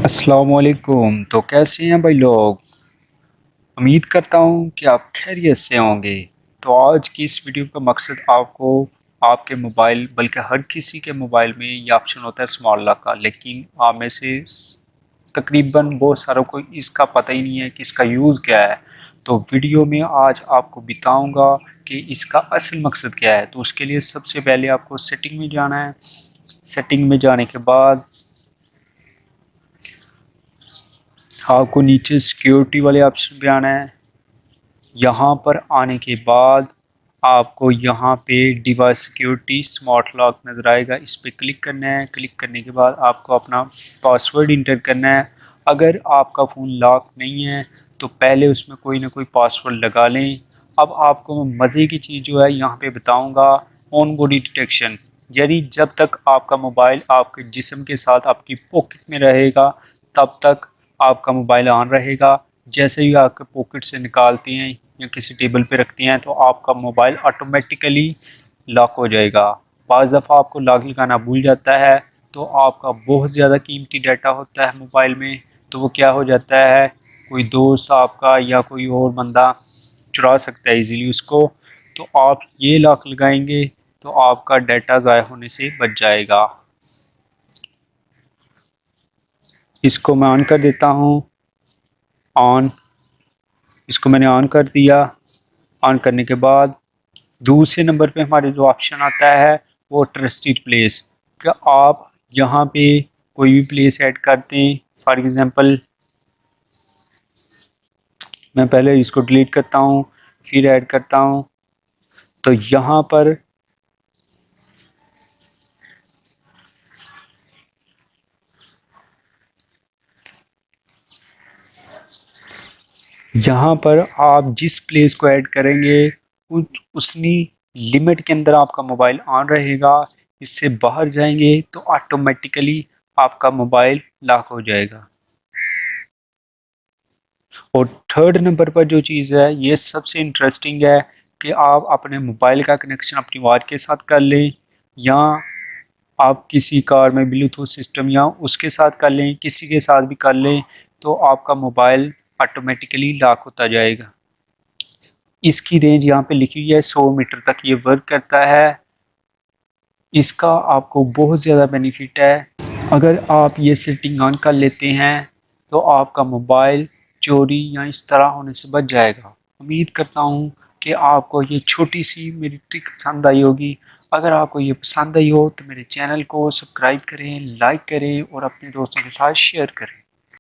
अस्सलामुअलैकुम। तो कैसे हैं भाई लोग। उम्मीद करता हूँ कि आप खैरियत से होंगे। तो आज की इस वीडियो का मकसद आपको आपके मोबाइल बल्कि हर किसी के मोबाइल में ये ऑप्शन होता है स्मार्ट लॉक का, लेकिन आप में से तकरीबन बहुत सारों को इसका पता ही नहीं है कि इसका यूज़ क्या है। तो वीडियो में आज आपको बताऊंगा कि इसका असल मकसद क्या है। तो उसके लिए सबसे पहले आपको सेटिंग में जाना है। सेटिंग में जाने के बाद आपको नीचे सिक्योरिटी वाले ऑप्शन पे आना है। यहाँ पर आने के बाद आपको यहाँ पे डिवाइस सिक्योरिटी स्मार्ट लॉक नज़र आएगा, इस पर क्लिक करना है। क्लिक करने के बाद आपको अपना पासवर्ड इंटर करना है। अगर आपका फ़ोन लॉक नहीं है तो पहले उसमें कोई ना कोई पासवर्ड लगा लें। अब आपको मज़े की चीज़ जो है यहाँ पे बताऊँगा, ऑन बॉडी डिटेक्शन। यानी जब तक आपका मोबाइल आपके जिस्म के साथ आपकी पॉकेट में रहेगा तब तक आपका मोबाइल ऑन रहेगा। जैसे ही आपके पॉकेट से निकालते हैं या किसी टेबल पे रखते हैं तो आपका मोबाइल ऑटोमेटिकली लॉक हो जाएगा। बाज़ दफ़ा आपको लॉक लगाना भूल जाता है तो आपका बहुत ज़्यादा कीमती डाटा होता है मोबाइल में, तो वो क्या हो जाता है, कोई दोस्त आपका या कोई और बंदा चुरा सकता है इजीली उसको। तो आप ये लॉक लगाएंगे तो आपका डाटा ज़ाया होने से बच जाएगा। इसको मैं ऑन कर देता हूँ। ऑन, इसको मैंने ऑन कर दिया। ऑन करने के बाद दूसरे नंबर पे हमारे जो ऑप्शन आता है वो ट्रस्टेड प्लेस। क्या आप यहाँ पे कोई भी प्लेस ऐड करते हैं। फॉर एग्ज़ाम्पल मैं पहले इसको डिलीट करता हूँ फिर ऐड करता हूँ। तो यहाँ पर आप जिस प्लेस को ऐड करेंगे उतनी लिमिट के अंदर आपका मोबाइल ऑन रहेगा। इससे बाहर जाएंगे तो ऑटोमेटिकली आपका मोबाइल लॉक हो जाएगा। और थर्ड नंबर पर जो चीज़ है ये सबसे इंटरेस्टिंग है कि आप अपने मोबाइल का कनेक्शन अपनी वाच के साथ कर लें या आप किसी कार में ब्लूटूथ सिस्टम या उसके साथ कर लें, किसी के साथ भी कर लें, तो आपका मोबाइल ऑटोमेटिकली लॉक होता जाएगा। इसकी रेंज यहाँ पे लिखी हुई है 100 मीटर तक ये वर्क करता है। इसका आपको बहुत ज़्यादा बेनिफिट है। अगर आप ये सेटिंग ऑन कर लेते हैं तो आपका मोबाइल चोरी या इस तरह होने से बच जाएगा। उम्मीद करता हूँ कि आपको ये छोटी सी मेरी ट्रिक पसंद आई होगी। अगर आपको ये पसंद आई हो तो मेरे चैनल को सब्सक्राइब करें, लाइक करें और अपने दोस्तों के साथ शेयर करें।